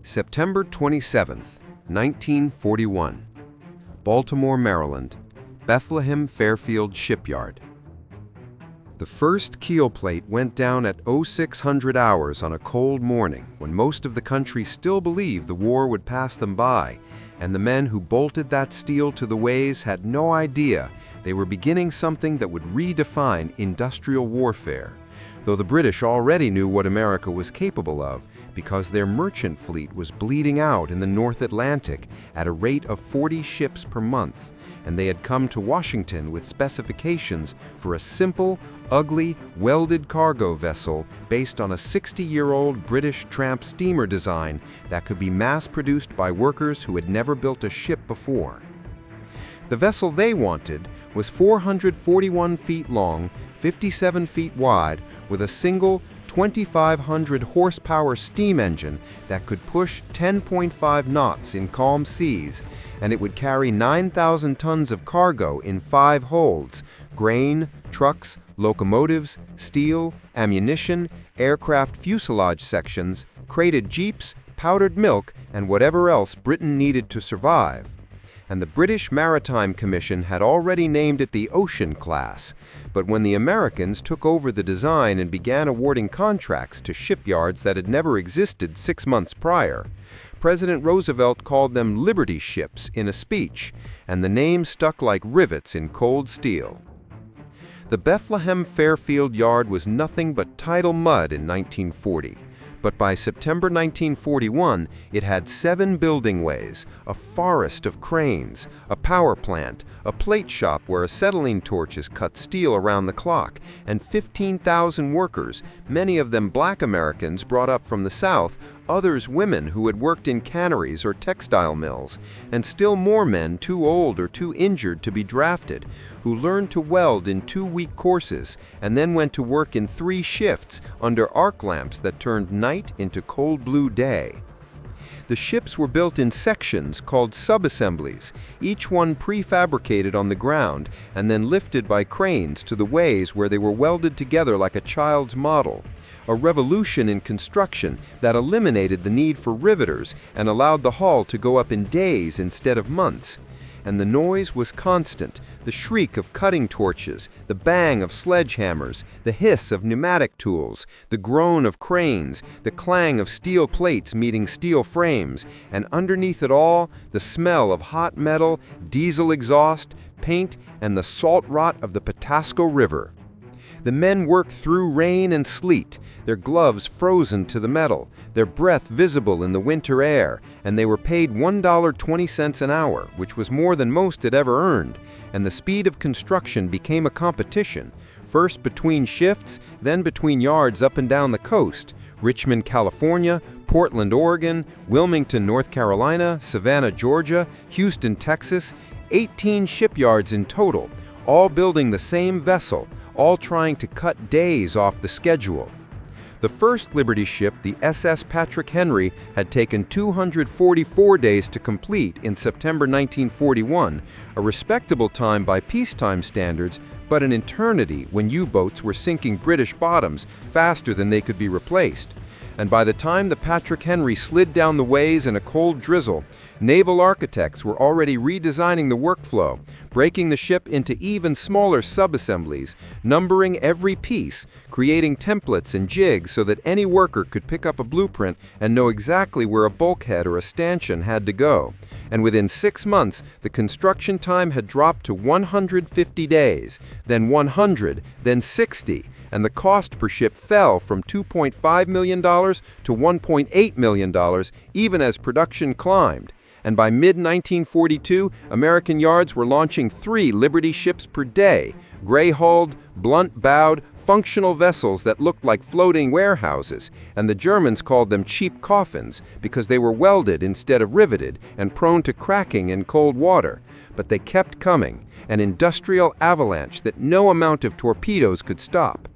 September 27, 1941. Baltimore, Maryland. Bethlehem Fairfield Shipyard. The first keel plate went down at 0600 hours on a cold morning when most of the country still believed the war would pass them by, and the men who bolted that steel to the ways had no idea they were beginning something that would redefine industrial warfare, though the British already knew what America was capable of because their merchant fleet was bleeding out in the North Atlantic at a rate of 40 ships per month, and they had come to Washington with specifications for a simple, ugly, welded cargo vessel based on a 60-year-old British tramp steamer design that could be mass-produced by workers who had never built a ship before. The vessel they wanted was 441 feet long, 57 feet wide, with a single 2,500 horsepower steam engine that could push 10.5 knots in calm seas, and it would carry 9,000 tons of cargo in 5 holds: grain, trucks, locomotives, steel, ammunition, aircraft fuselage sections, crated jeeps, powdered milk, and whatever else Britain needed to survive. And the British Maritime Commission had already named it the Ocean Class, but when the Americans took over the design and began awarding contracts to shipyards that had never existed 6 months prior, President Roosevelt called them Liberty ships in a speech, and the name stuck like rivets in cold steel. The Bethlehem Fairfield Yard was nothing but tidal mud in 1940. But by September 1941, it had 7 building ways, a forest of cranes, a power plant, a plate shop where acetylene torches cut steel around the clock, and 15,000 workers, many of them black Americans brought up from the South, others women who had worked in canneries or textile mills, and still more men too old or too injured to be drafted, who learned to weld in 2-week courses and then went to work in 3 shifts under arc lamps that turned night into cold blue day. The ships were built in sections called subassemblies, each one prefabricated on the ground and then lifted by cranes to the ways where they were welded together like a child's model, a revolution in construction that eliminated the need for riveters and allowed the hull to go up in days instead of months. And the noise was constant, the shriek of cutting torches, the bang of sledgehammers, the hiss of pneumatic tools, the groan of cranes, the clang of steel plates meeting steel frames, and underneath it all, the smell of hot metal, diesel exhaust, paint, and the salt rot of the Patapsco River. The men worked through rain and sleet, their gloves frozen to the metal, their breath visible in the winter air, and they were paid $1.20 an hour, which was more than most had ever earned, and the speed of construction became a competition, first between shifts, then between yards up and down the coast: Richmond, California, Portland, Oregon, Wilmington, North Carolina, Savannah, Georgia, Houston, Texas, 18 shipyards in total, all building the same vessel, all trying to cut days off the schedule. The first Liberty ship, the SS Patrick Henry, had taken 244 days to complete in September 1941, a respectable time by peacetime standards, but an eternity when U-boats were sinking British bottoms faster than they could be replaced. And by the time the Patrick Henry slid down the ways in a cold drizzle, naval architects were already redesigning the workflow, breaking the ship into even smaller subassemblies, numbering every piece, creating templates and jigs so that any worker could pick up a blueprint and know exactly where a bulkhead or a stanchion had to go. And within 6 months, the construction time had dropped to 150 days, then 100, then 60, and the cost per ship fell from $2.5 million to $1.8 million, even as production climbed. And by mid-1942, American yards were launching 3 Liberty ships per day, gray-hulled, blunt-bowed, functional vessels that looked like floating warehouses, and the Germans called them cheap coffins because they were welded instead of riveted and prone to cracking in cold water. But they kept coming, an industrial avalanche that no amount of torpedoes could stop.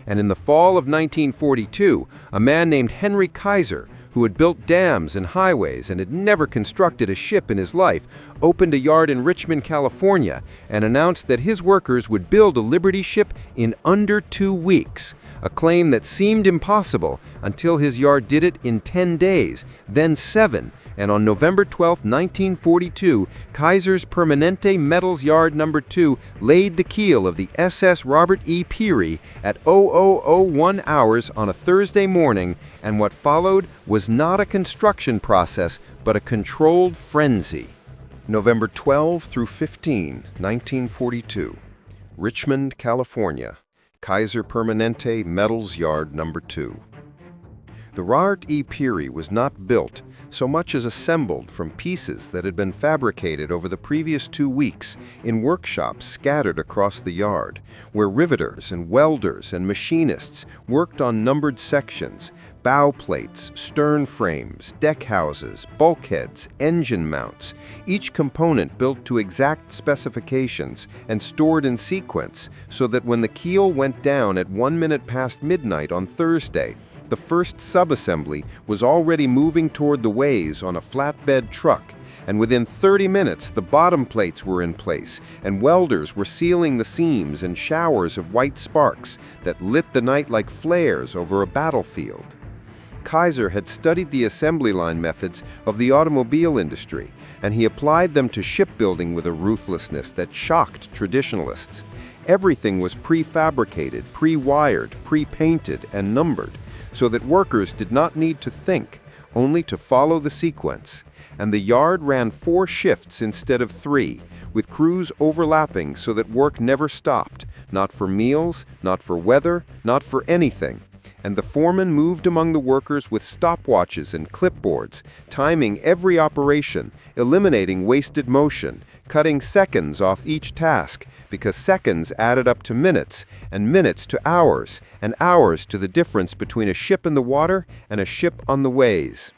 And in the fall of 1942, a man named Henry Kaiser, who had built dams and highways and had never constructed a ship in his life, opened a yard in Richmond, California, and announced that his workers would build a Liberty ship in under 2 weeks, a claim that seemed impossible until his yard did it in 10 days, then 7, and on November 12, 1942, Kaiser's Permanente Metals Yard No. 2 laid the keel of the SS Robert E. Peary at 0001 hours on a Thursday morning, and what followed was not a construction process, but a controlled frenzy. November 12 through 15, 1942, Richmond, California, Kaiser Permanente Metals Yard No. 2. The Robert E. Peary was not built so much as assembled from pieces that had been fabricated over the previous 2 weeks in workshops scattered across the yard, where riveters and welders and machinists worked on numbered sections, bow plates, stern frames, deck houses, bulkheads, engine mounts, each component built to exact specifications and stored in sequence so that when the keel went down at 1 minute past midnight on Thursday, the first subassembly was already moving toward the ways on a flatbed truck, and within 30 minutes the bottom plates were in place, and welders were sealing the seams in showers of white sparks that lit the night like flares over a battlefield. Kaiser had studied the assembly line methods of the automobile industry, and he applied them to shipbuilding with a ruthlessness that shocked traditionalists. Everything was prefabricated, pre-wired, pre-painted, and numbered, so that workers did not need to think, only to follow the sequence. And the yard ran 4 shifts instead of 3, with crews overlapping so that work never stopped, not for meals, not for weather, not for anything. And the foreman moved among the workers with stopwatches and clipboards, timing every operation, eliminating wasted motion, cutting seconds off each task, because seconds added up to minutes, and minutes to hours, and hours to the difference between a ship in the water and a ship on the ways.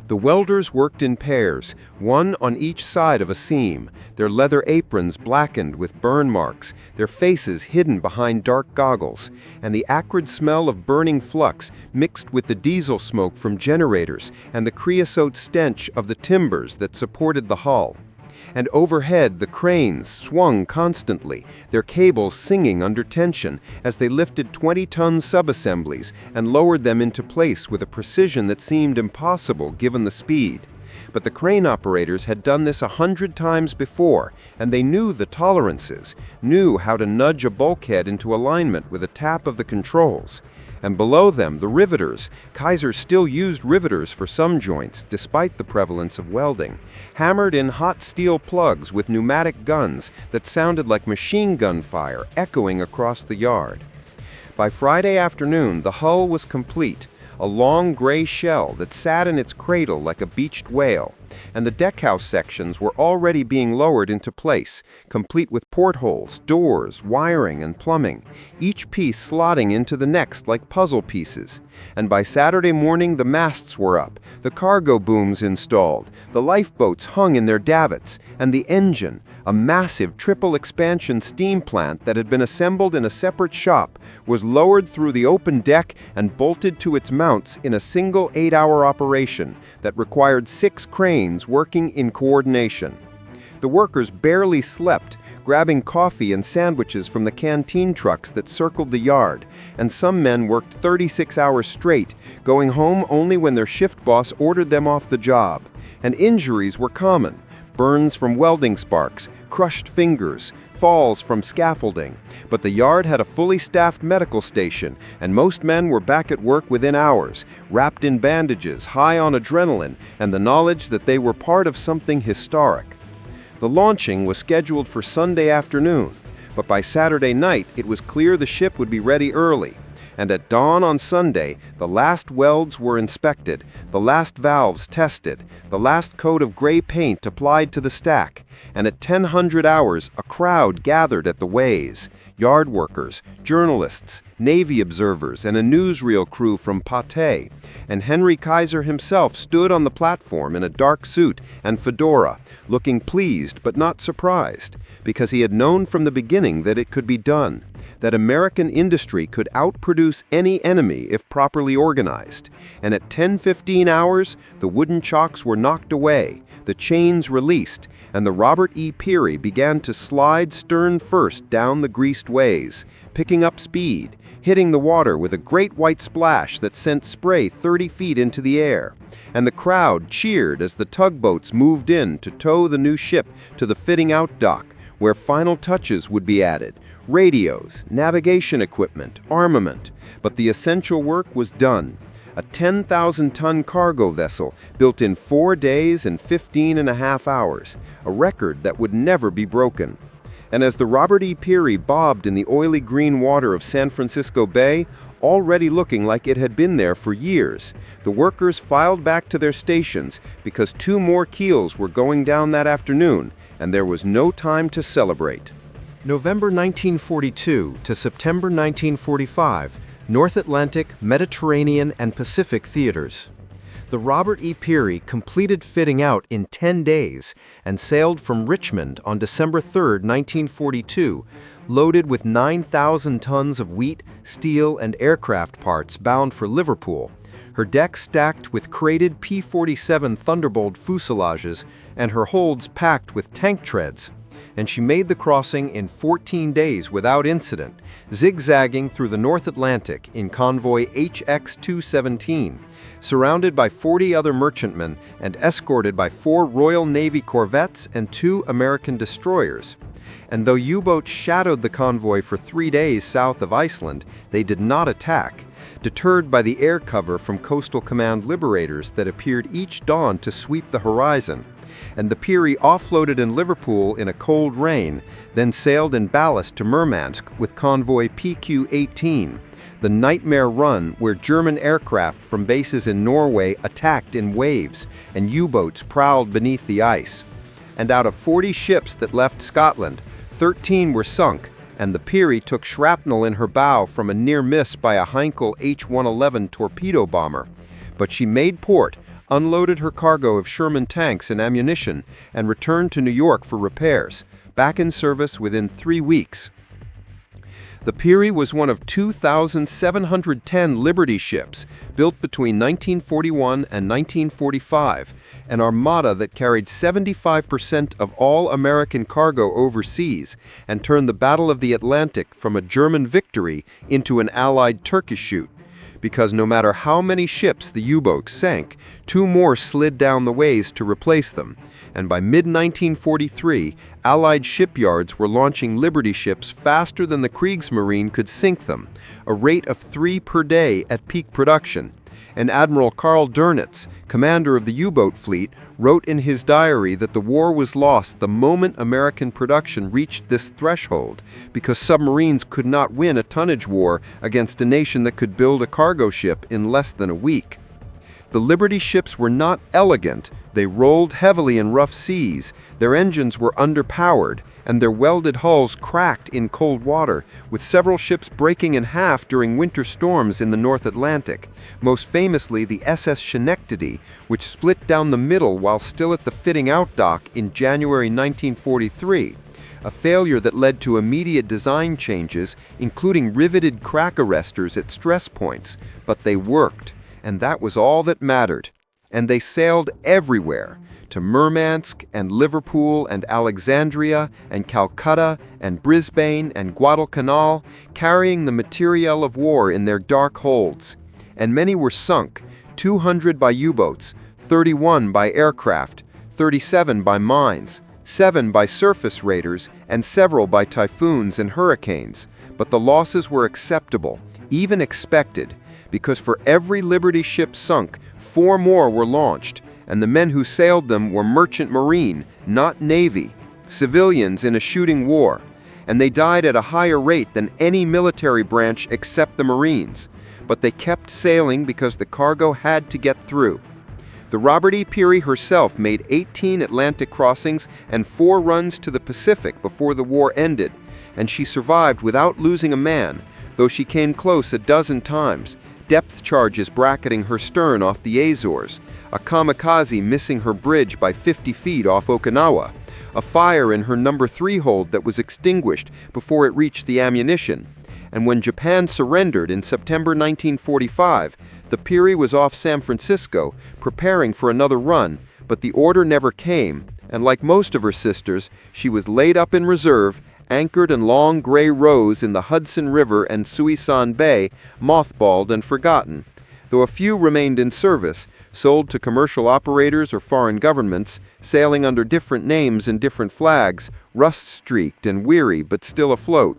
The welders worked in pairs, one on each side of a seam, their leather aprons blackened with burn marks, their faces hidden behind dark goggles, and the acrid smell of burning flux mixed with the diesel smoke from generators and the creosote stench of the timbers that supported the hull. And overhead the cranes swung constantly, their cables singing under tension as they lifted 20-ton subassemblies and lowered them into place with a precision that seemed impossible given the speed. But the crane operators had done this 100 times before, and they knew the tolerances, knew how to nudge a bulkhead into alignment with a tap of the controls. And below them, the riveters. Kaiser still used riveters for some joints, despite the prevalence of welding, hammered in hot steel plugs with pneumatic guns that sounded like machine gun fire echoing across the yard. By Friday afternoon, the hull was complete, a long gray shell that sat in its cradle like a beached whale, and the deckhouse sections were already being lowered into place, complete with portholes, doors, wiring, and plumbing, each piece slotting into the next like puzzle pieces. And by Saturday morning the masts were up, the cargo booms installed, the lifeboats hung in their davits, and the engine, a massive triple-expansion steam plant that had been assembled in a separate shop, was lowered through the open deck and bolted to its mounts in a single 8-hour operation that required 6 cranes working in coordination. The workers barely slept, grabbing coffee and sandwiches from the canteen trucks that circled the yard, and some men worked 36 hours straight, going home only when their shift boss ordered them off the job. And injuries were common: burns from welding sparks, crushed fingers, falls from scaffolding. But the yard had a fully staffed medical station, and most men were back at work within hours, wrapped in bandages, high on adrenaline, and the knowledge that they were part of something historic. The launching was scheduled for Sunday afternoon, but by Saturday night it was clear the ship would be ready early. And at dawn on Sunday, the last welds were inspected, the last valves tested, the last coat of gray paint applied to the stack, and at 1000 hours a crowd gathered at the ways: yard workers, journalists, Navy observers, and a newsreel crew from Pathé. And Henry Kaiser himself stood on the platform in a dark suit and fedora, looking pleased but not surprised, because he had known from the beginning that it could be done. that American industry could outproduce any enemy if properly organized, and at 10:15 hours, the wooden chocks were knocked away, the chains released, and the Robert E. Peary began to slide stern first down the greased ways, picking up speed, hitting the water with a great white splash that sent spray 30 feet into the air, and the crowd cheered as the tugboats moved in to tow the new ship to the fitting-out dock, where final touches would be added: radios, navigation equipment, armament. But the essential work was done. A 10,000-ton cargo vessel built in 4 days and 15.5 hours, a record that would never be broken. And as the Robert E. Peary bobbed in the oily green water of San Francisco Bay, already looking like it had been there for years, the workers filed back to their stations because 2 more keels were going down that afternoon, and there was no time to celebrate. November 1942 to September 1945, North Atlantic, Mediterranean, and Pacific theaters. The Robert E. Peary completed fitting out in 10 days and sailed from Richmond on December 3, 1942, loaded with 9,000 tons of wheat, steel, and aircraft parts bound for Liverpool, her decks stacked with crated P-47 Thunderbolt fuselages and her holds packed with tank treads. And she made the crossing in 14 days without incident, zigzagging through the North Atlantic in convoy HX-217, surrounded by 40 other merchantmen and escorted by 4 Royal Navy corvettes and 2 American destroyers. And though U-boats shadowed the convoy for 3 days south of Iceland, they did not attack, deterred by the air cover from Coastal Command Liberators that appeared each dawn to sweep the horizon. And the Peary offloaded in Liverpool in a cold rain, then sailed in ballast to Murmansk with convoy PQ-18, the nightmare run where German aircraft from bases in Norway attacked in waves and U-boats prowled beneath the ice. And out of 40 ships that left Scotland, 13 were sunk, and the Peary took shrapnel in her bow from a near miss by a Heinkel H-111 torpedo bomber. But she made port, unloaded her cargo of Sherman tanks and ammunition, and returned to New York for repairs, back in service within 3 weeks. The Peary was one of 2,710 Liberty ships built between 1941 and 1945, an armada that carried 75% of all American cargo overseas and turned the Battle of the Atlantic from a German victory into an Allied Turkish shoot. Because no matter how many ships the U-boats sank, 2 more slid down the ways to replace them, and by mid-1943, Allied shipyards were launching Liberty ships faster than the Kriegsmarine could sink them, a rate of 3 per day at peak production. And Admiral Karl Dönitz, commander of the U-boat fleet, wrote in his diary that the war was lost the moment American production reached this threshold, because submarines could not win a tonnage war against a nation that could build a cargo ship in less than a week. The Liberty ships were not elegant, they rolled heavily in rough seas, their engines were underpowered, and their welded hulls cracked in cold water, with several ships breaking in half during winter storms in the North Atlantic, most famously the SS Schenectady, which split down the middle while still at the fitting-out dock in January 1943, a failure that led to immediate design changes, including riveted crack arresters at stress points, but they worked, and that was all that mattered. And they sailed everywhere, to Murmansk and Liverpool and Alexandria and Calcutta and Brisbane and Guadalcanal, carrying the materiel of war in their dark holds. And many were sunk, 200 by U-boats, 31 by aircraft, 37 by mines, 7 by surface raiders, and several by typhoons and hurricanes. But the losses were acceptable, even expected, because for every Liberty ship sunk, 4 more were launched, and the men who sailed them were merchant marine, not navy, civilians in a shooting war, and they died at a higher rate than any military branch except the Marines, but they kept sailing because the cargo had to get through. The Robert E. Peary herself made 18 Atlantic crossings and 4 runs to the Pacific before the war ended, and she survived without losing a man, though she came close a dozen times, depth charges bracketing her stern off the Azores, a kamikaze missing her bridge by 50 feet off Okinawa, a fire in her number 3 hold that was extinguished before it reached the ammunition, and when Japan surrendered in September 1945, the Peary was off San Francisco, preparing for another run, but the order never came, and like most of her sisters, she was laid up in reserve, anchored in long gray rows in the Hudson River and Suisun Bay, mothballed and forgotten. Though a few remained in service, sold to commercial operators or foreign governments, sailing under different names and different flags, rust-streaked and weary but still afloat.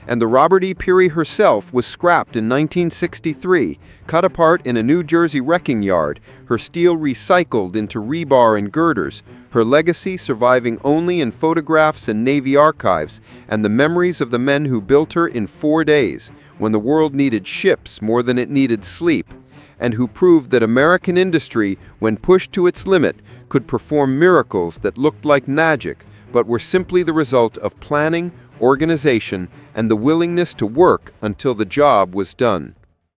And the Robert E. Peary herself was scrapped in 1963, cut apart in a New Jersey wrecking yard, her steel recycled into rebar and girders, her legacy surviving only in photographs and Navy archives, and the memories of the men who built her in 4 days, when the world needed ships more than it needed sleep, and who proved that American industry, when pushed to its limit, could perform miracles that looked like magic, but were simply the result of planning, organization, and the willingness to work until the job was done.